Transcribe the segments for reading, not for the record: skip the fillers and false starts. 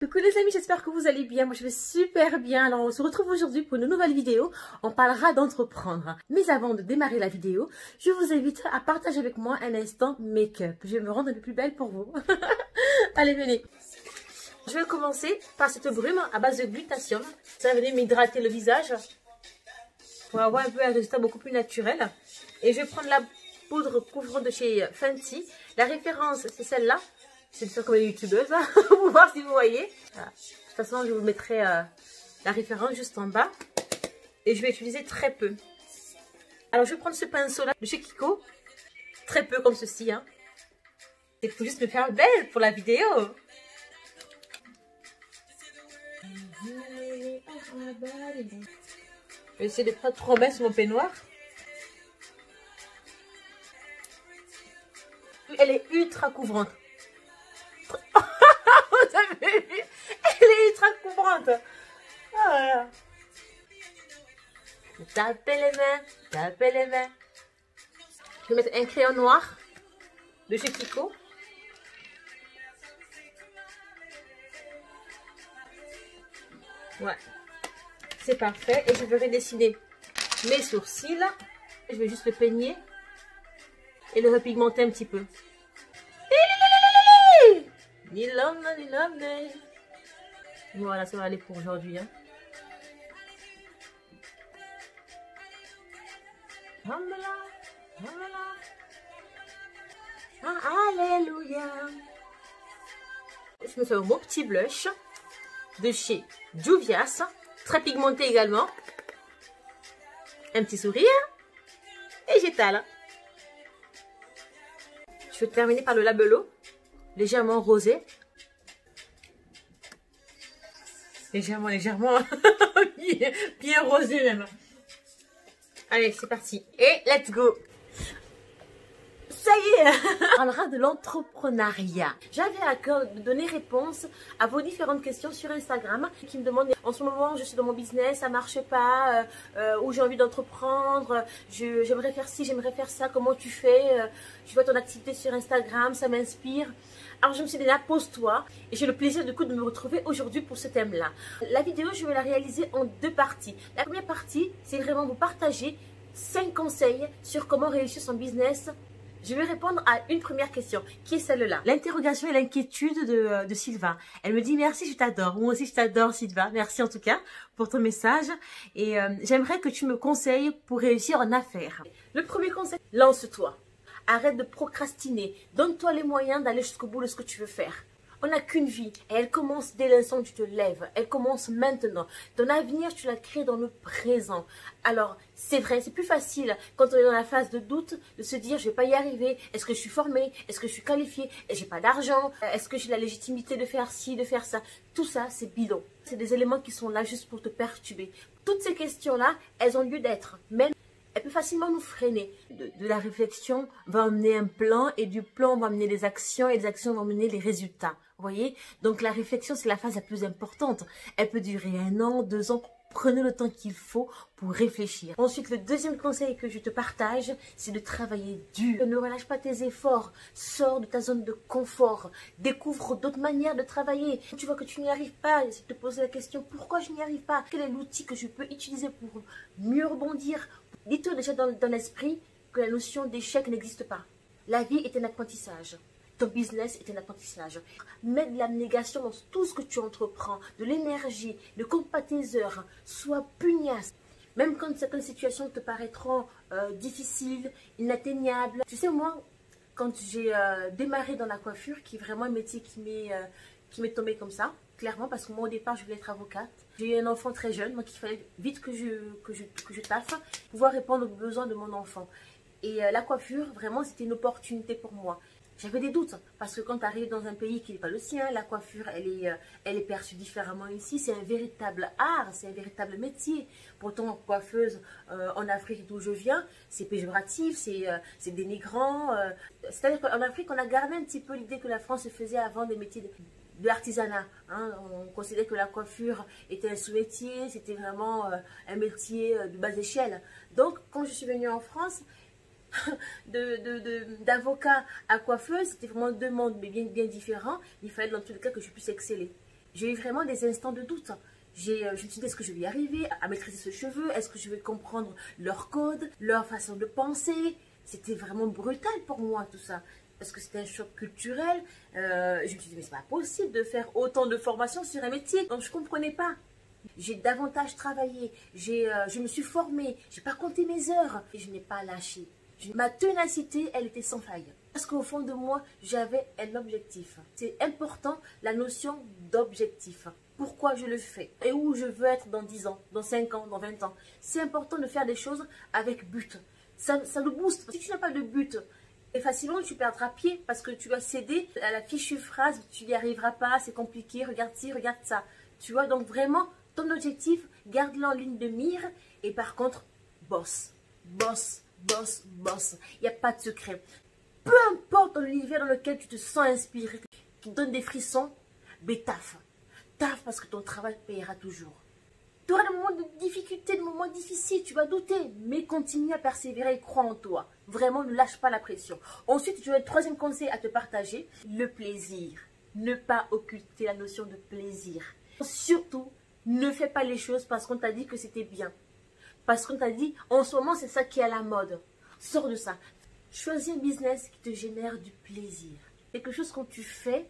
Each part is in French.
Coucou les amis, j'espère que vous allez bien. Moi je vais super bien. Alors on se retrouve aujourd'hui pour une nouvelle vidéo. On parlera d'entreprendre. Mais avant de démarrer la vidéo, je vous invite à partager avec moi un instant make-up. Je vais me rendre un peu plus belle pour vous. Allez, venez. Je vais commencer par cette brume à base de glutathione. Ça va venir m'hydrater le visage pour avoir un peu un résultat beaucoup plus naturel. Et je vais prendre la poudre couvrant de chez Fenty. La référence c'est celle-là. C'est de faire comme une youtubeuse, hein, pour voir si vous voyez. Voilà. De toute façon, je vous mettrai la référence juste en bas. Et je vais utiliser très peu. Alors, je vais prendre ce pinceau-là de chez Kiko. Très peu comme ceci. Hein. Il faut juste me faire belle pour la vidéo. Je vais essayer de ne pas trop mettre sur mon peignoir. Elle est ultra couvrante. Vous avez vu? Elle est ultra couvrante. Voilà. Tapez les mains, tapez les mains. Je vais mettre un crayon noir de chez Kiko. Ouais, c'est parfait. Et je vais dessiner mes sourcils. Je vais juste le peigner et le repigmenter un petit peu. Voilà, ça va aller pour aujourd'hui. Hein. Alléluia. Je me fais un beau petit blush de chez Juvia's, très pigmenté également. Un petit sourire et j'étale. Je vais terminer par le labello, légèrement rosé. Légèrement, bien rosé même. Allez, c'est parti. Et let's go. Ça y est. On parlera de l'entrepreneuriat. J'avais à cœur de donner réponse à vos différentes questions sur Instagram qui me demandent en ce moment je suis dans mon business, ça marche pas, ou j'ai envie d'entreprendre, j'aimerais faire ci, j'aimerais faire ça, comment tu fais, je vois ton activité sur Instagram, ça m'inspire. Alors je me suis dit là, pose-toi et j'ai le plaisir du coup de me retrouver aujourd'hui pour ce thème-là. La vidéo, je vais la réaliser en deux parties. La première partie, c'est vraiment vous partager 5 conseils sur comment réussir son business. Je vais répondre à une première question, qui est celle-là. L'interrogation et l'inquiétude de Sylvain. Elle me dit merci, je t'adore. Moi aussi, je t'adore, Sylvain. Merci en tout cas pour ton message. Et j'aimerais que tu me conseilles pour réussir en affaires. Le premier conseil, lance-toi. Arrête de procrastiner. Donne-toi les moyens d'aller jusqu'au bout de ce que tu veux faire. On n'a qu'une vie et elle commence dès l'instant où tu te lèves. Elle commence maintenant. Ton avenir, tu l'as créé dans le présent. Alors, c'est vrai, c'est plus facile quand on est dans la phase de doute de se dire je vais pas y arriver. Est-ce que je suis formée? Est-ce que je suis qualifiée? J'ai pas d'argent? Est-ce que j'ai la légitimité de faire ci, de faire ça? Tout ça, c'est bidon. C'est des éléments qui sont là juste pour te perturber. Toutes ces questions-là, elles ont lieu d'être. Mais elle peut facilement nous freiner. De la réflexion va amener un plan et du plan va amener des actions et des actions vont amener les résultats. Vous voyez? Donc la réflexion, c'est la phase la plus importante. Elle peut durer 1 an, 2 ans. Prenez le temps qu'il faut pour réfléchir. Ensuite, le deuxième conseil que je te partage, c'est de travailler dur. Ne relâche pas tes efforts. Sors de ta zone de confort. Découvre d'autres manières de travailler. Quand tu vois que tu n'y arrives pas, essaie de te poser la question, pourquoi je n'y arrive pas? Quel est l'outil que je peux utiliser pour mieux rebondir? Dis-toi déjà dans l'esprit que la notion d'échec n'existe pas. La vie est un apprentissage. Ton business est un apprentissage. Mets de l'abnégation dans tout ce que tu entreprends, de l'énergie, ne compte pas tes heures, sois pugnace. Même quand certaines situations te paraîtront difficiles, inatteignables. Tu sais, moi, quand j'ai démarré dans la coiffure, qui est vraiment un métier qui m'est tombé comme ça, clairement, parce que moi au départ, je voulais être avocate. J'ai eu un enfant très jeune, donc il fallait vite que je taffe pour pouvoir répondre aux besoins de mon enfant. Et la coiffure, vraiment, c'était une opportunité pour moi. J'avais des doutes, parce que quand tu arrives dans un pays qui n'est pas le sien, la coiffure, elle est perçue différemment ici. C'est un véritable art, c'est un véritable métier. Pourtant, coiffeuse en Afrique d'où je viens, c'est péjoratif, c'est dénigrant. C'est-à-dire qu'en Afrique, on a gardé un petit peu l'idée que la France faisait avant des métiers de l'artisanat. Hein. On considérait que la coiffure était un sous-métier, c'était vraiment un métier de bas échelle. Donc, quand je suis venue en France, d'avocat à coiffeuse, c'était vraiment deux mondes mais bien différents. Il fallait dans tous les cas que je puisse exceller. J'ai eu vraiment des instants de doute. Je me suis dit, est-ce que je vais y arriver à maîtriser ce cheveu? Est-ce que je vais comprendre leur code, leur façon de penser? C'était vraiment brutal pour moi tout ça. Parce que c'était un choc culturel. Je me suis dit, mais c'est pas possible de faire autant de formations sur un métier. Donc je ne comprenais pas. J'ai davantage travaillé. Je me suis formée. Je n'ai pas compté mes heures. Et je n'ai pas lâché. Ma ténacité, elle était sans faille. Parce qu'au fond de moi, j'avais un objectif. C'est important, la notion d'objectif. Pourquoi je le fais et où je veux être dans 10 ans, dans 5 ans, dans 20 ans. C'est important de faire des choses avec but. Ça le booste. Si tu n'as pas de but, et facilement tu perdras pied parce que tu vas céder à la fichue phrase, tu n'y arriveras pas, c'est compliqué, regarde ci, regarde ça. Tu vois, donc vraiment, ton objectif, garde-le en ligne de mire et par contre, bosse, bosse, bosse, bosse. Il n'y a pas de secret. Peu importe l'univers dans lequel tu te sens inspiré, qui te donne des frissons, mais taffe. Taffe parce que ton travail payera toujours. Tu auras des moments de difficulté, des moments difficiles, tu vas douter, mais continue à persévérer et crois en toi. Vraiment, ne lâche pas la pression. Ensuite, tu as un troisième conseil à te partager, le plaisir. Ne pas occulter la notion de plaisir. Surtout, ne fais pas les choses parce qu'on t'a dit que c'était bien. Parce qu'on t'a dit, en ce moment, c'est ça qui est à la mode. Sors de ça. Choisis un business qui te génère du plaisir. Quelque chose que tu fais,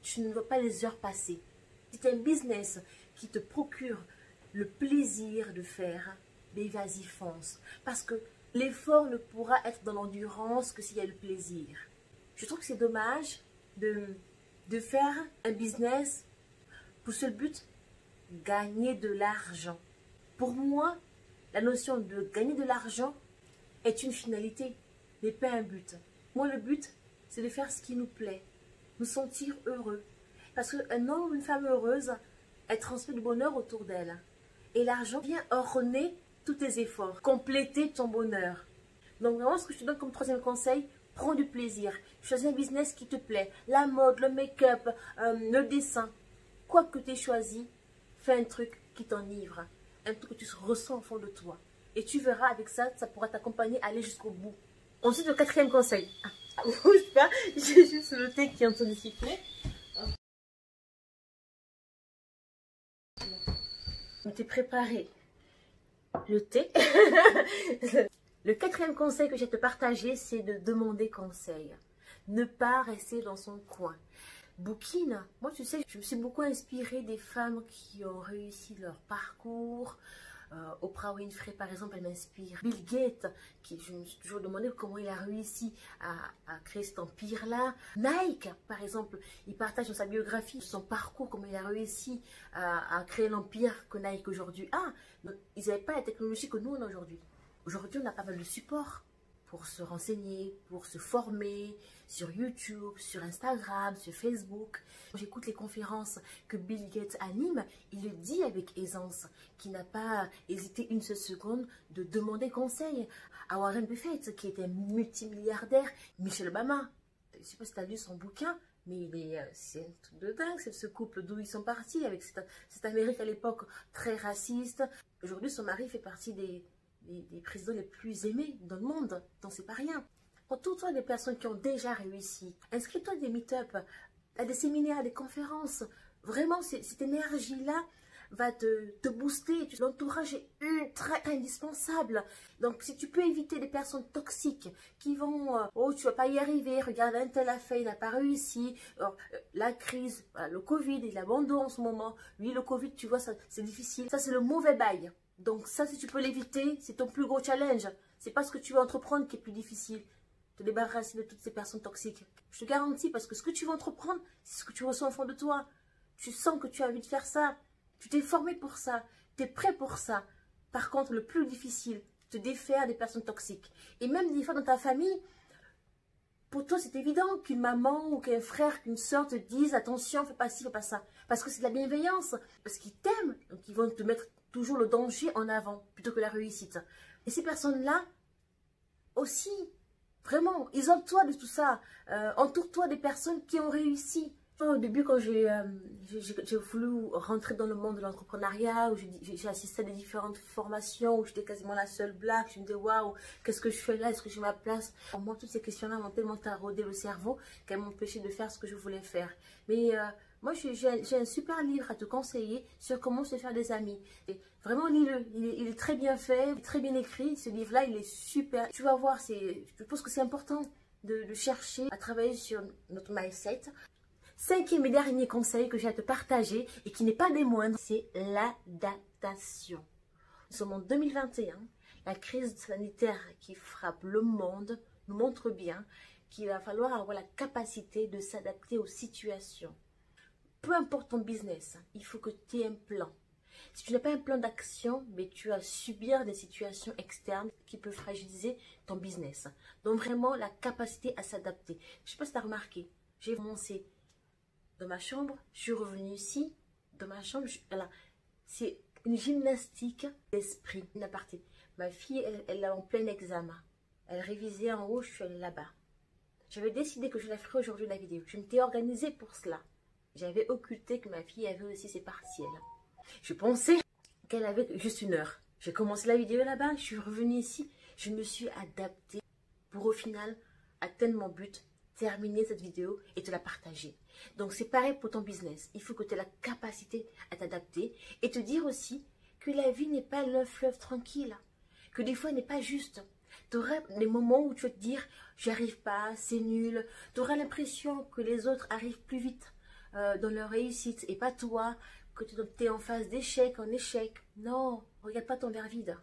tu ne vois pas les heures passer. C'est un business qui te procure le plaisir de faire, mais vas-y, fonce. Parce que l'effort ne pourra être dans l'endurance que s'il y a le plaisir. Je trouve que c'est dommage de faire un business pour seul but, gagner de l'argent. Pour moi, la notion de gagner de l'argent est une finalité, mais pas un but. Moi, le but, c'est de faire ce qui nous plaît, nous sentir heureux. Parce qu'un homme ou une femme heureuse, elle transmet du bonheur autour d'elle. Et l'argent vient orner tous tes efforts, compléter ton bonheur. Donc vraiment, ce que je te donne comme troisième conseil, prends du plaisir. Choisis un business qui te plaît. La mode, le make-up, le dessin. Quoi que tu aies choisi, fais un truc qui t'enivre. Un truc que tu ressens au fond de toi. Et tu verras, avec ça, ça pourra t'accompagner à aller jusqu'au bout. Ensuite, le quatrième conseil. Bouge pas, j'ai juste le thé qui est en train de siffler. T'es préparé le thé. Le quatrième conseil que j'ai à te partager, c'est de demander conseil. Ne pas rester dans son coin. Bouquine, moi tu sais, je me suis beaucoup inspirée des femmes qui ont réussi leur parcours. Oprah Winfrey par exemple, elle m'inspire. Bill Gates, je me suis toujours demandé comment il a réussi à créer cet empire-là. Nike par exemple, il partage dans sa biographie son parcours, comment il a réussi à créer l'empire que Nike aujourd'hui a. Donc, ils n'avaient pas la technologie que nous on a aujourd'hui. Aujourd'hui on a pas mal de supports pour se renseigner, pour se former sur YouTube, sur Instagram, sur Facebook. J'écoute les conférences que Bill Gates anime, il le dit avec aisance, qu'il n'a pas hésité une seule seconde de demander conseil à Warren Buffett, qui était multimilliardaire, Michelle Obama. Je ne sais pas si tu as lu son bouquin, mais c'est un truc de dingue, c'est ce couple d'où ils sont partis, avec cette Amérique à l'époque très raciste. Aujourd'hui, son mari fait partie des présidents les plus aimés dans le monde, donc c'est pas rien. Entoure-toi des personnes qui ont déjà réussi. Inscris-toi à des meet-up, à des séminaires, à des conférences. Vraiment, cette énergie-là va te booster. L'entourage est ultra indispensable. Donc, si tu peux éviter des personnes toxiques qui vont oh, tu vas pas y arriver, regarde, un tel a fait, il n'a pas réussi. Alors, la crise, le Covid, il abandonne en ce moment. Oui, le Covid, tu vois, c'est difficile. Ça, c'est le mauvais bail. Donc ça, si tu peux l'éviter, c'est ton plus gros challenge. C'est pas ce que tu vas entreprendre qui est plus difficile. Te débarrasser de toutes ces personnes toxiques. Je te garantis, parce que ce que tu vas entreprendre, c'est ce que tu ressens au fond de toi. Tu sens que tu as envie de faire ça. Tu t'es formé pour ça. Tu es prêt pour ça. Par contre, le plus difficile, te défaire des personnes toxiques. Et même des fois dans ta famille, pour toi, c'est évident qu'une maman ou qu'un frère, qu'une soeur te dise attention, fais pas ci, fais pas ça. Parce que c'est de la bienveillance. Parce qu'ils t'aiment. Donc ils vont te mettre toujours le danger en avant plutôt que la réussite. Et ces personnes-là aussi, vraiment, isole-toi de tout ça. Entoure-toi des personnes qui ont réussi. Au début, quand j'ai voulu rentrer dans le monde de l'entrepreneuriat, où j'ai assisté à des différentes formations, où j'étais quasiment la seule black, je me disais waouh, qu'est-ce que je fais là, est-ce que j'ai ma place? Pour moi, toutes ces questions-là m'ont tellement taraudé le cerveau qu'elles m'ont empêché de faire ce que je voulais faire. Mais Moi, j'ai un super livre à te conseiller sur comment se faire des amis. Et vraiment, lis-le. Il est très bien fait, très bien écrit. Ce livre-là, il est super. Tu vas voir, je pense que c'est important de chercher à travailler sur notre mindset. Cinquième et dernier conseil que j'ai à te partager et qui n'est pas des moindres, c'est l'adaptation. Nous sommes en 2021. La crise sanitaire qui frappe le monde nous montre bien qu'il va falloir avoir la capacité de s'adapter aux situations. Peu importe ton business, il faut que tu aies un plan. Si tu n'as pas un plan d'action, mais tu vas subir des situations externes qui peuvent fragiliser ton business. Donc vraiment, la capacité à s'adapter. Je ne sais pas si tu as remarqué, j'ai commencé dans ma chambre, je suis revenue ici, dans ma chambre, voilà. C'est une gymnastique d'esprit, une aparté. Ma fille, elle est en plein examen. Elle révisait en haut, je suis allée là-bas. J'avais décidé que je la ferais aujourd'hui la vidéo. Je m'étais organisée pour cela. J'avais occulté que ma fille avait aussi ses partiels. Je pensais qu'elle avait juste une heure. J'ai commencé la vidéo là-bas, je suis revenue ici. Je me suis adaptée pour au final atteindre mon but, terminer cette vidéo et te la partager. Donc c'est pareil pour ton business. Il faut que tu aies la capacité à t'adapter et te dire aussi que la vie n'est pas le fleuve tranquille. Que des fois elle n'est pas juste. Tu auras des moments où tu vas te dire « j'y arrive pas, c'est nul ». Tu auras l'impression que les autres arrivent plus vite dans leur réussite et pas toi, que tu es en phase d'échec en échec. Non, regarde pas ton verre vide.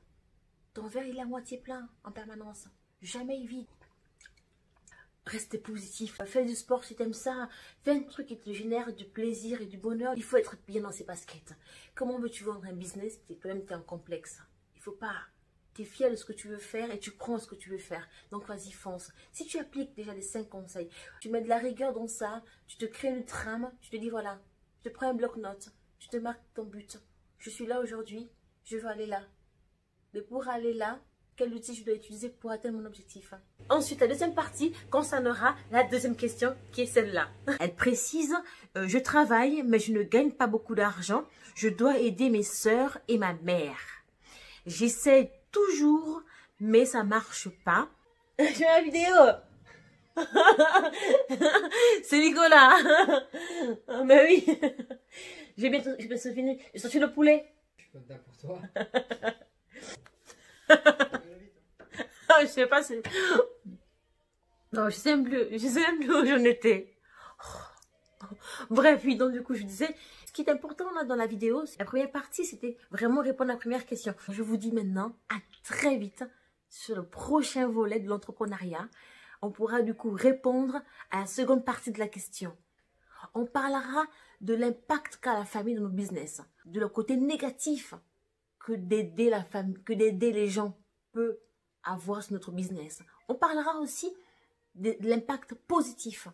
Ton verre il est à moitié plein en permanence. Jamais vide. Reste positif. Fais du sport si tu aimes ça. Fais un truc qui te génère du plaisir et du bonheur. Il faut être bien dans ses baskets. Comment veux-tu vendre un business si toi-même tu es en complexe? Il faut pas. Tu es fier de ce que tu veux faire et tu prends ce que tu veux faire. Donc vas-y, fonce. Si tu appliques déjà les 5 conseils, tu mets de la rigueur dans ça, tu te crées une trame, tu te dis voilà, je te prends un bloc-notes, tu te marques ton but. Je suis là aujourd'hui, je veux aller là. Mais pour aller là, quel outil je dois utiliser pour atteindre mon objectif? Ensuite, la deuxième partie concernera la deuxième question qui est celle-là. Elle précise, je travaille mais je ne gagne pas beaucoup d'argent. Je dois aider mes sœurs et ma mère. J'essaie toujours, mais ça marche pas. Je fais la vidéo. C'est Nicolas. Mais oui. J'ai bien fini. J'ai sorti le poulet. Je suis content pour toi. Je sais pas si... Non, je sais même plus où j'en étais. Bref, oui, donc du coup, je disais, ce qui est important là dans la vidéo, la première partie, c'était vraiment répondre à la première question. Je vous dis maintenant, à très vite sur le prochain volet de l'entrepreneuriat. On pourra du coup répondre à la seconde partie de la question. On parlera de l'impact qu'a la famille dans nos business, de le côté négatif que d'aider la famille, que d'aider les gens peut avoir sur notre business. On parlera aussi de l'impact positif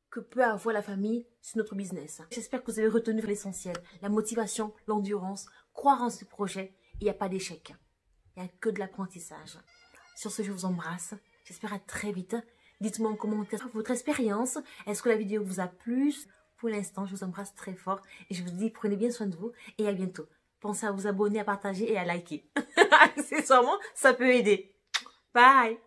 que peut avoir la famille sur notre business. J'espère que vous avez retenu l'essentiel, la motivation, l'endurance, croire en ce projet. Il n'y a pas d'échec, il n'y a que de l'apprentissage. Sur ce, je vous embrasse. J'espère à très vite. Dites-moi en commentaire votre expérience. Est-ce que la vidéo vous a plu? Pour l'instant, je vous embrasse très fort et je vous dis prenez bien soin de vous et à bientôt. Pensez à vous abonner, à partager et à liker. Accessoirement, ça peut aider. Bye!